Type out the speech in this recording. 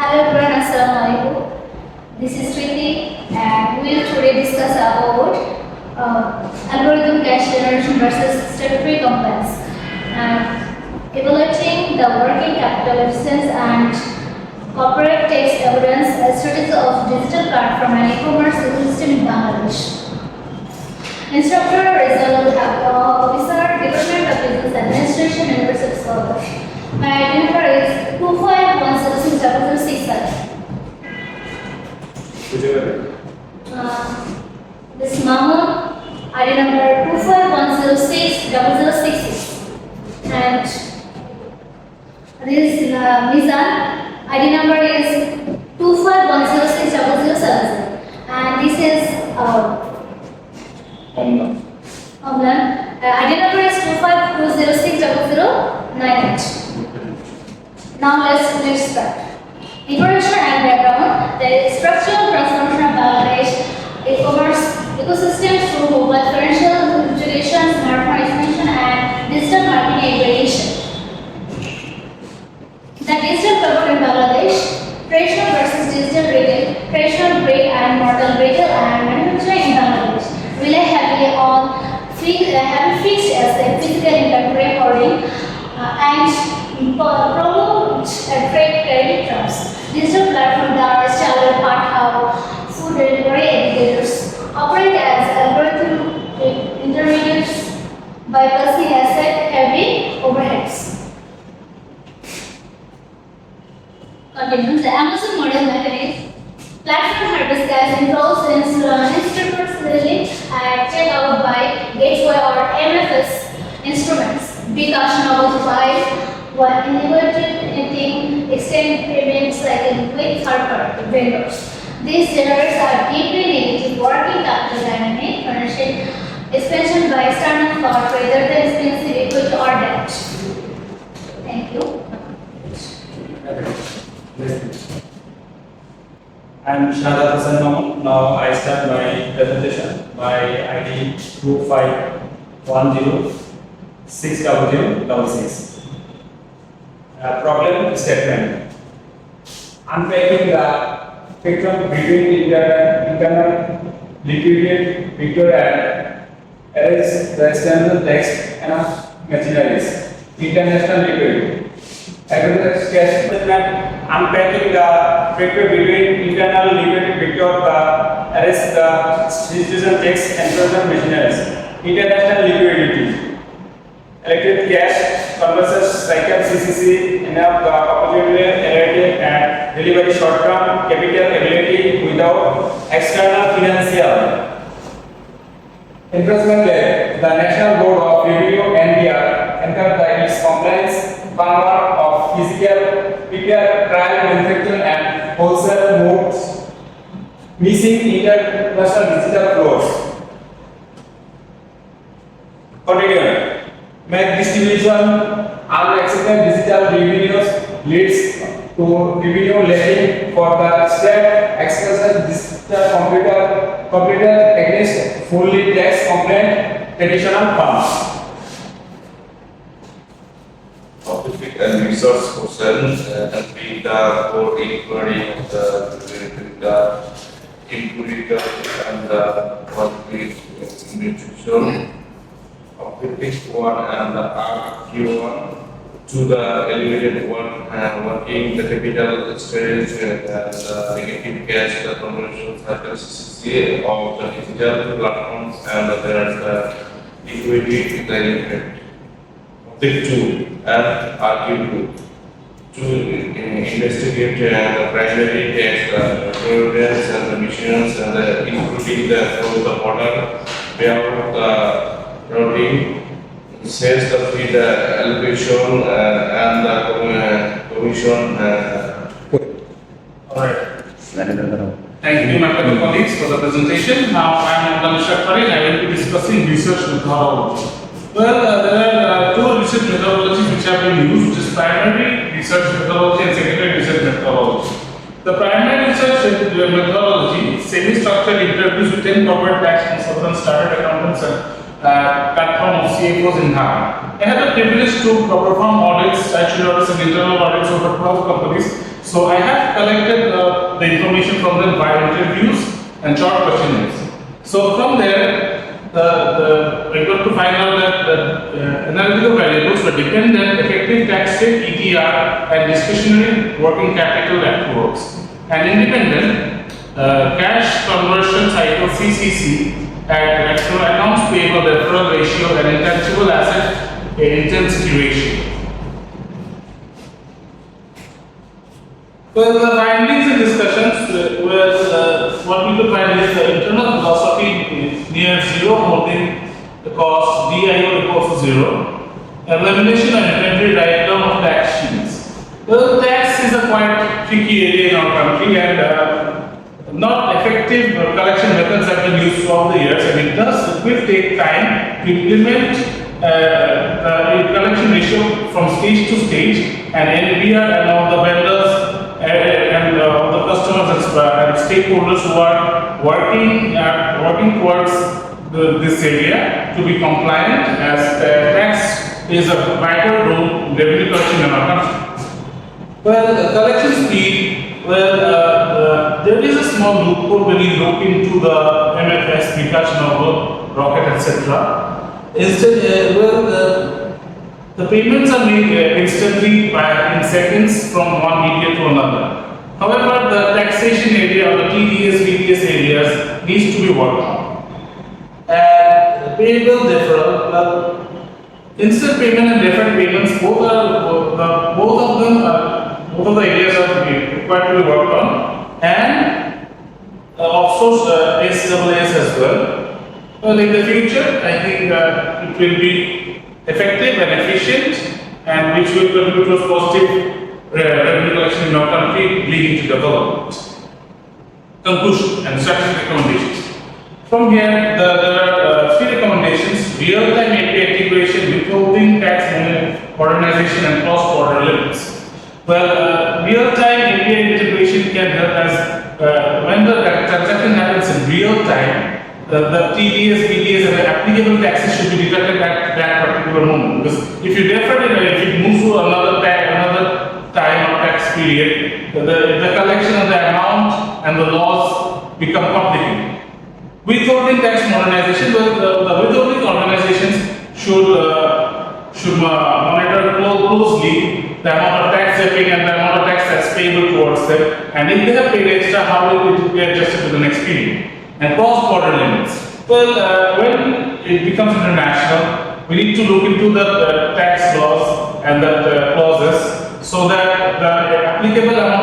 Hello everyone, Assalamualaikum. This is Triti and we will today discuss about algorithm cash generation versus statutory compliance and evaluating the working capital efficiency and corporate tax evidence as strategy of digital platform and e-commerce ecosystem in Bangladesh. Instructor Rezwan will have officer, Department of Business Administration, University of Scholar. My ID number is 251060067. This Mamun, ID number 251060066. And this Mizan, ID number is 251060070. And this is Omlan. ID number is 252060098. Now let's start. Introduction and background. The structural transformation of Bangladesh e-commerce ecosystem through mobile financial integration, smartphone expansion, and digital marketing aggregation. The digital platform in Bangladesh, traditional versus digital retail, traditional brick and mortar retail and manufacturing in Bangladesh rely heavily on having fixed asset, physical inventory hoarding, and promote trade credit terms. Digital platforms that are standard part how food delivery aggregators operate as algorithmic intermediaries bypassing asset-heavy overheads. Continue. The Amazon model mechanism. Platform harvest gas involves instrumentally checkout by gateway or MFS instruments, be actionable by while innovating extend payment cycle with third-party vendors. These generators are deeply negative working capital dynamic, furnishing expansion by external cost rather than expensive equity or debt. Thank you. I'm Mamun. Now I start my presentation. My ID 2510600066. Problem statement. Unpacking the spectrum between internal liquidity picture and erase the external text and machineries. International liquidity. Agricultural cash statement. Unpacking the picture between internal liquidity picture, erase the institutional text and internal machineries. International liquidity. Electric cash, converses cycle CCC, enough the opportunity, narrative and delivery short-term capital ability without external financial. Investment led, the National Board of Review NBR entered its compliance framework of physical, picker, trial, manufacturing and wholesale modes, missing international digital flows. Continue. Make distribution unaccepted digital revenues leads to revenue letting for the state express digital computer against fully tax compliant traditional firms. Scientific and research questions and data for inquiry of the empirical and quantitative nutrition. Objective 1 and the RQ1 to the elevated one working the capital storage and the negative cash the conversion cycle CCC of the digital platforms and there is the liquidity management. Objective 2 and RQ2 to investigate the primary tax, the products and the missions and including the border payout the routing, sales the fee, the allocation and the commission. Alright. Thank you, my fellow colleagues, for the presentation. Now I am Statutory and I will be discussing research methodology. Well, there are two research methodologies which have been used, which is primary research methodology and secondary research methodology. The primary research methodology, semi-structured interviews with 10 corporate tax consultants, started accountants and platform of CFOs in Haque. I had the privilege to perform audits, statutory and internal audits over 12 companies So I have collected the information from them via interviews and short questionnaires. So from there, I got to find out that the analytical variables were dependent, effective tax rate (ETR) and discretionary working capital accruals, and independent cash conversion cycle (CCC) and accounts payable deferral ratio and intangible asset intensity ratio. Well, the findings and discussions was what we could find is the internal philosophy near zero, holding the cost DIO equals to zero, elimination of inventory write-down of tax sheets. Well, tax is a quite tricky area in our country, and not effective collection methods have been used throughout the years, and it will take time to implement the collection ratio from stage to stage, and NBR and all the vendors and the customers and stakeholders who are working towards this area to be compliant, as tax is a vital role in revenue collection in our country. Well, collection speed, there is a small loophole when you look into the MFS, Bikash Novel, Rocket, etc. Instead, the payments are made instantly in seconds from one media to another. However, the taxation area or the TDS, VDS areas needs to be worked on. And payable deferral, instant payment and deferred payments, both of the areas are required to be worked on, and offsource SAAS as well. Well, in the future, I think it will be effective and efficient, and which will contribute to positive revenue collection in our country, leading to development. Conclusion and strategic recommendations. From here, there are three recommendations: real-time API integration, withholding tax modernization, and cross-border limits. Well, real-time API integration can help as when the transaction happens in real time. The TDS, BDS, and the applicable taxes should be deducted at that particular moment. Because if you defer it, if it moves to another time of tax period, the collection of the amount and the laws become complicated. Withholding tax modernization, the withholding organizations should monitor closely the amount of tax they're paying and the amount of tax that's payable towards them. And if they have paid extra, how will it be adjusted to the next period? And cross-border limits. Well, when it becomes international, we need to look into the tax laws and the clauses so that the applicable amount